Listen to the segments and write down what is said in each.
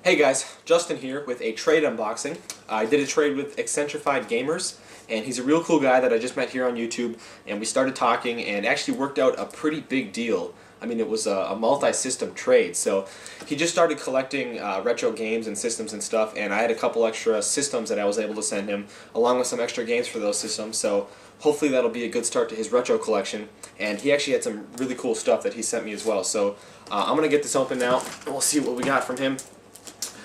Hey guys, Justin here with a trade unboxing. I did a trade with EccentrifiedGamers, and he's a real cool guy that I just met here on YouTube, and we started talking and actually worked out a pretty big deal. I mean, it was a multi-system trade, so he just started collecting retro games and systems and stuff, and I had a couple extra systems that I was able to send him, along with some extra games for those systems, so hopefully that'll be a good start to his retro collection. And he actually had some really cool stuff that he sent me as well, so I'm going to get this open now, and we'll see what we got from him.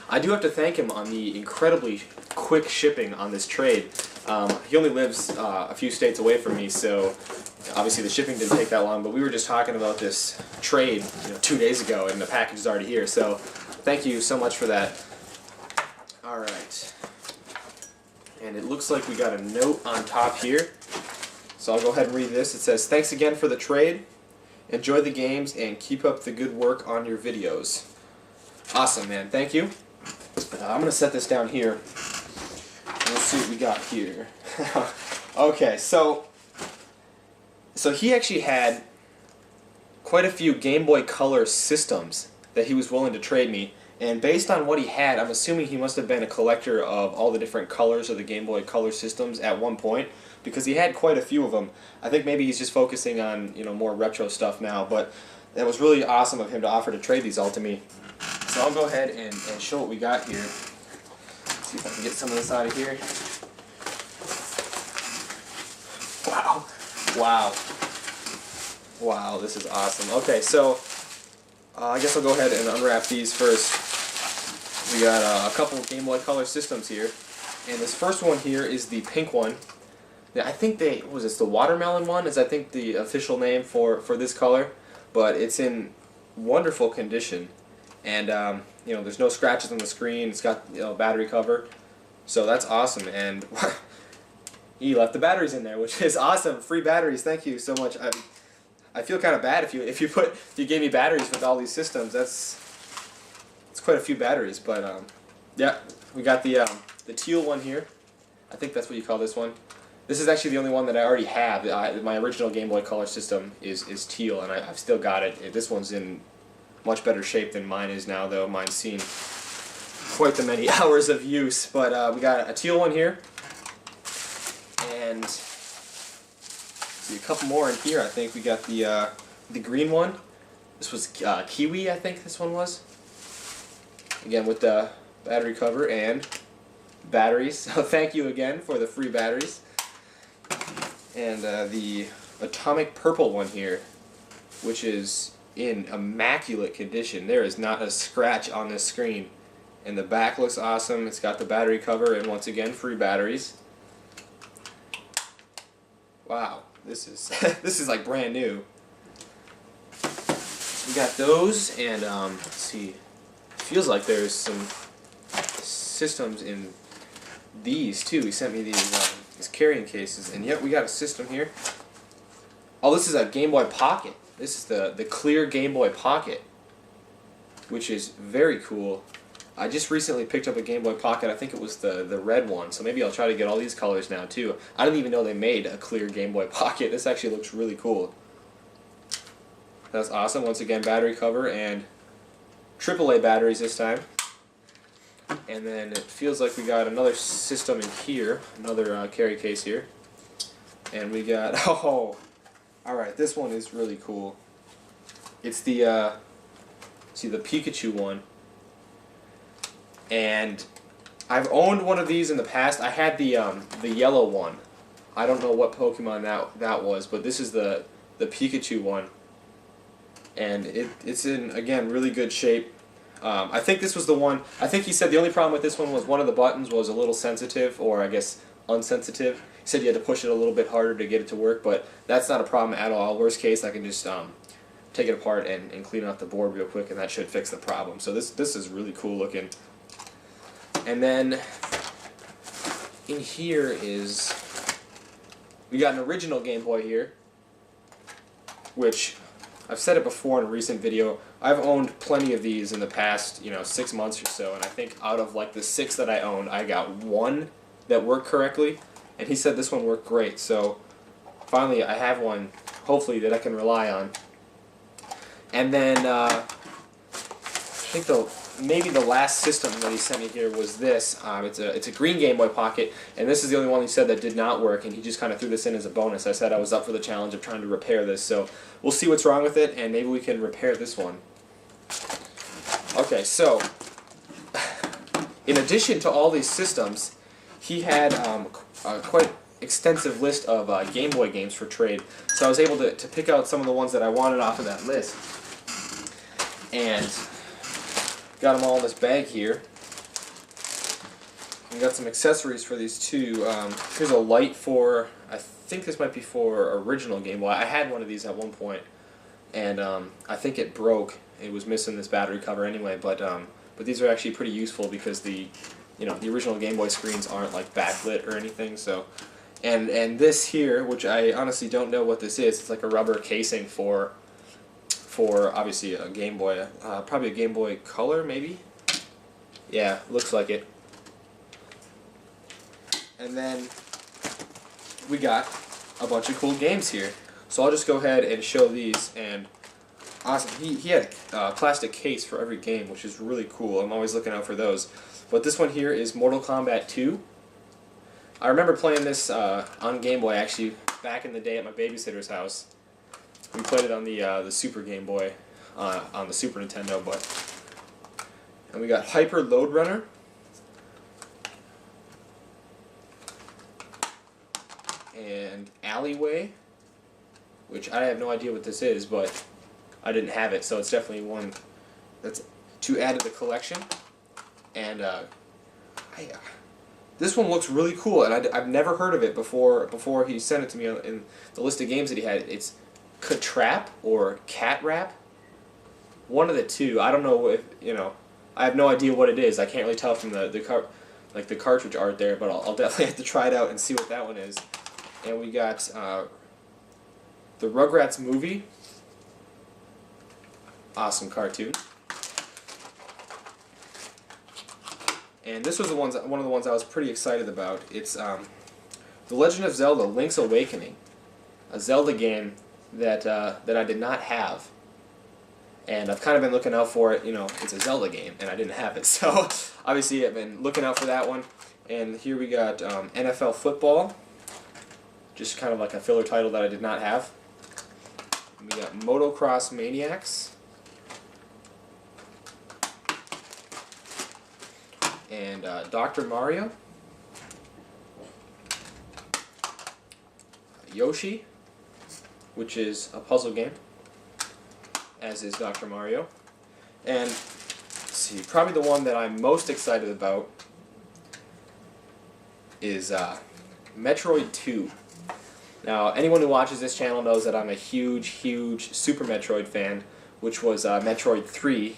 I do have to thank him on the incredibly quick shipping on this trade. He only lives a few states away from me, so obviously the shipping didn't take that long, but we were just talking about this trade 2 days ago, and the package is already here, so thank you so much for that. Alright. And it looks like we got a note on top here, so I'll go ahead and read this. It says, "Thanks again for the trade. Enjoy the games and keep up the good work on your videos." Awesome, man. Thank you. I'm going to set this down here, and let's see what we got here. Okay, so he actually had quite a few Game Boy Color systems that he was willing to trade me, and based on what he had, I'm assuming he must have been a collector of all the different colors of the Game Boy Color systems at one point, because he had quite a few of them. I think maybe he's just focusing on more retro stuff now, but that was really awesome of him to offer to trade these all to me. So I'll go ahead and show what we got here. Let's see if I can get some of this out of here. Wow. Wow. Wow, this is awesome. Okay, so I guess I'll go ahead and unwrap these first. We got a couple of Game Boy Color systems here. And this first one here is the pink one. I think what was this, the watermelon one is I think the official name for this color. But it's in wonderful condition. And there's no scratches on the screen. It's got battery cover, so that's awesome. And he left the batteries in there, which is awesome. Free batteries, thank you so much. I feel kind of bad if you gave me batteries with all these systems. It's quite a few batteries, but yeah, we got the teal one here. I think that's what you call this one. This is actually the only one that I already have. My original Game Boy Color system is teal, and I've still got it. This one's in much better shape than mine is now, though. Mine's seen quite the many hours of use. But we got a teal one here, and see a couple more in here. I think we got the green one. This was kiwi, I think this one was. Again with the battery cover and batteries. So thank you again for the free batteries. And the atomic purple one here, which is in immaculate condition. There is not a scratch on this screen, and the back looks awesome. It's got the battery cover and once again free batteries. Wow, this is this is like brand new. We got those, and let's see. It feels like there's some systems in these too. He sent me these carrying cases, and yep, we got a system here. Oh, this is a Game Boy Pocket. This is the clear Game Boy Pocket, which is very cool. I just recently picked up a Game Boy Pocket. I think it was the red one, so maybe I'll try to get all these colors now too. I didn't even know they made a clear Game Boy Pocket. This actually looks really cool. That's awesome. Once again, battery cover and AAA batteries this time. And then it feels like we got another system in here, another carry case here. And we got, oh, alright, this one is really cool. It's the Pikachu one. And I've owned one of these in the past. I had the yellow one. I don't know what Pokemon that was, but this is the Pikachu one. And it's in, again, really good shape. I think this was the one, I think he said the only problem with this one was one of the buttons was a little sensitive, or I guess unsensitive. He said you had to push it a little bit harder to get it to work, but that's not a problem at all. Worst case, I can just take it apart and clean out the board real quick, and that should fix the problem. So this is really cool looking. And then in here is, we got an original Game Boy here, which I've said it before in a recent video. I've owned plenty of these in the past 6 months or so, and I think out of like the 6 that I owned, I got one that worked correctly, and he said this one worked great. So finally I have one, hopefully, that I can rely on. And then I think maybe the last system that he sent me here was this. It's a green Game Boy Pocket, and this is the only one he said that did not work, and he just kind of threw this in as a bonus. I said I was up for the challenge of trying to repair this, so we'll see what's wrong with it, and maybe we can repair this one. Okay, so in addition to all these systems, he had a quite extensive list of Game Boy games for trade, so I was able to pick out some of the ones that I wanted off of that list, and got them all in this bag here. And got some accessories for these two. Here's a light for, I think this might be for original Game Boy. I had one of these at one point, and I think it broke. It was missing this battery cover anyway, but these are actually pretty useful because the original Game Boy screens aren't like backlit or anything. So, and this here, which I honestly don't know what this is. It's like a rubber casing for obviously a Game Boy, probably a Game Boy Color maybe. Yeah, looks like it. And then we got a bunch of cool games here. So I'll just go ahead and show these. And awesome, he had a plastic case for every game, which is really cool. I'm always looking out for those. But this one here is Mortal Kombat 2. I remember playing this on Game Boy actually back in the day at my babysitter's house. We played it on the Super Game Boy on the Super Nintendo, and we got Hyper Load Runner. And Alleyway, which I have no idea what this is, but I didn't have it, so it's definitely one that's to add to the collection. And this one looks really cool, and I've never heard of it before he sent it to me in the list of games that he had. It's Catrap or Cat Rap, one of the two. I don't know if I have no idea what it is. I can't really tell from the cartridge art there, but I'll definitely have to try it out and see what that one is. And we got the Rugrats movie. Awesome cartoon. And this was one of the ones I was pretty excited about. It's The Legend of Zelda: Link's Awakening, a Zelda game that I did not have. And I've kind of been looking out for it. It's a Zelda game, and I didn't have it. So obviously I've been looking out for that one. And here we got NFL football, just kind of like a filler title that I did not have. We got Motocross Maniacs. And Dr. Mario. Yoshi, which is a puzzle game, as is Dr. Mario. And let's see, probably the one that I'm most excited about is Metroid 2. Now, anyone who watches this channel knows that I'm a huge, huge Super Metroid fan, which was Metroid 3.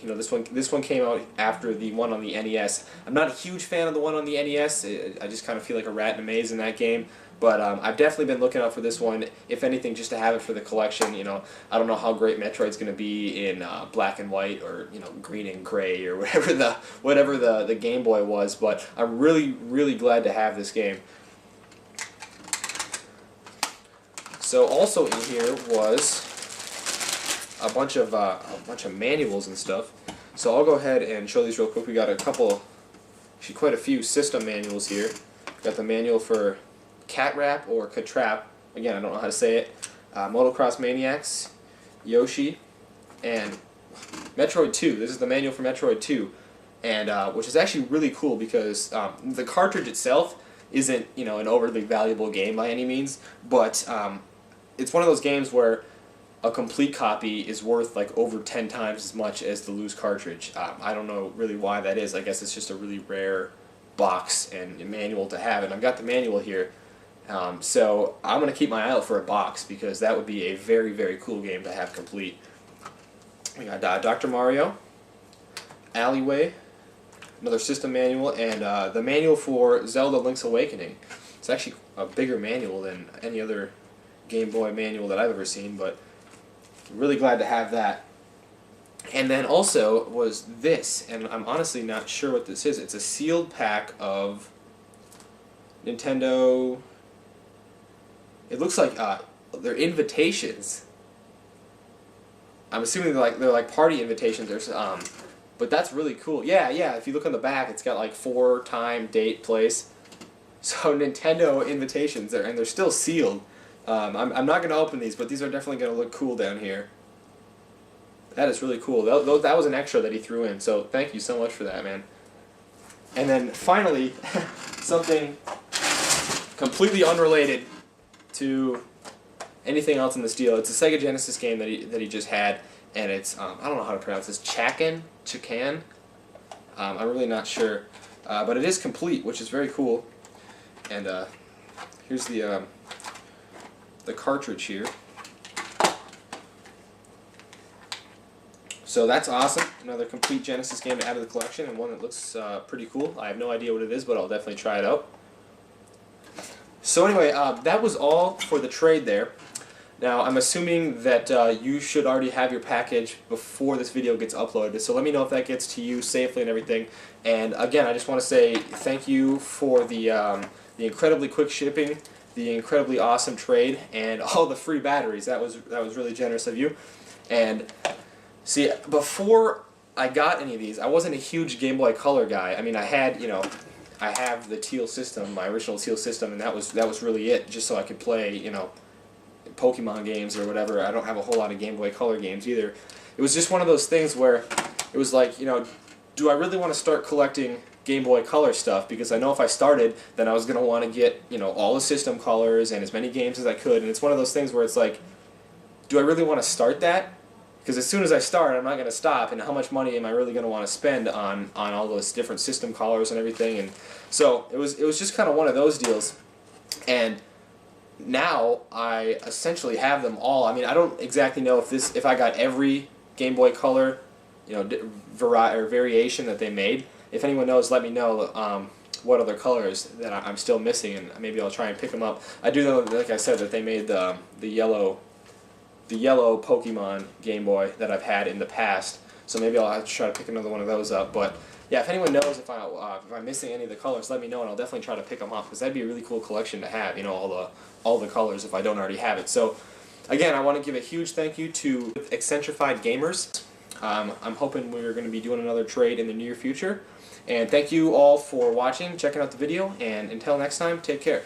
This one came out after the one on the NES. I'm not a huge fan of the one on the NES. I just kind of feel like a rat in a maze in that game. But I've definitely been looking out for this one, if anything, just to have it for the collection. I don't know how great Metroid's going to be in black and white or green and gray or whatever the Game Boy was. But I'm really, really glad to have this game. So also in here was a bunch of manuals and stuff. So I'll go ahead and show these real quick. We got actually quite a few system manuals here. Got the manual for Cat Rap or Catrap. Again, I don't know how to say it. Motocross Maniacs, Yoshi, and Metroid 2. This is the manual for Metroid 2, and which is actually really cool because the cartridge itself isn't an overly valuable game by any means, but it's one of those games where a complete copy is worth like over 10 times as much as the loose cartridge. I don't know really why that is. I guess it's just a really rare box and manual to have, and I've got the manual here. So I'm going to keep my eye out for a box because that would be a very, very cool game to have complete. We got Dr. Mario, Alleyway, another system manual, and the manual for Zelda: Link's Awakening. It's actually a bigger manual than any other Game Boy manual that I've ever seen, but I'm really glad to have that. And then also was this, and I'm honestly not sure what this is. It's a sealed pack of Nintendo. It looks like they're invitations. I'm assuming they're like party invitations. There's But that's really cool. Yeah, yeah, if you look on the back, it's got like 4 time, date, place. So Nintendo invitations there, and they're still sealed. I'm not going to open these, but these are definitely going to look cool down here. That is really cool. That was an extra that he threw in, so thank you so much for that, man. And then finally, something completely unrelated to anything else in this deal. It's a Sega Genesis game that he just had, and it's I don't know how to pronounce this. Chakan. I'm really not sure, but it is complete, which is very cool. And here's the cartridge here. So that's awesome. Another complete Genesis game to add to the collection, and one that looks pretty cool. I have no idea what it is, but I'll definitely try it out. So anyway, that was all for the trade there. Now, I'm assuming that you should already have your package before this video gets uploaded, so let me know if that gets to you safely and everything. And again, I just want to say thank you for the incredibly quick shipping, the incredibly awesome trade, and all the free batteries. That was really generous of you. And see, before I got any of these, I wasn't a huge Game Boy Color guy. I mean, I had, I have the teal system, my original teal system, and that was really it, just so I could play, Pokemon games or whatever. I don't have a whole lot of Game Boy Color games either. It was just one of those things where it was like, do I really want to start collecting Game Boy Color stuff? Because I know if I started, then I was going to want to get, all the system colors and as many games as I could. And it's one of those things where it's like, do I really want to start that? Because as soon as I start, I'm not going to stop. And how much money am I really going to want to spend on all those different system colors and everything? And so it was just kind of one of those deals. And now I essentially have them all. I mean, I don't exactly know if I got every Game Boy Color, variation that they made. If anyone knows, let me know what other colors that I'm still missing, and maybe I'll try and pick them up. I do know, like I said, that they made the yellow Pokemon Game Boy that I've had in the past. So maybe I'll have to try to pick another one of those up. But yeah, if anyone knows if I'm missing any of the colors, let me know, and I'll definitely try to pick them up, because that'd be a really cool collection to have. All the colors if I don't already have it. So again, I want to give a huge thank you to EccentrifiedGamers. I'm hoping we're going to be doing another trade in the near future. And thank you all for watching, checking out the video, and until next time, take care.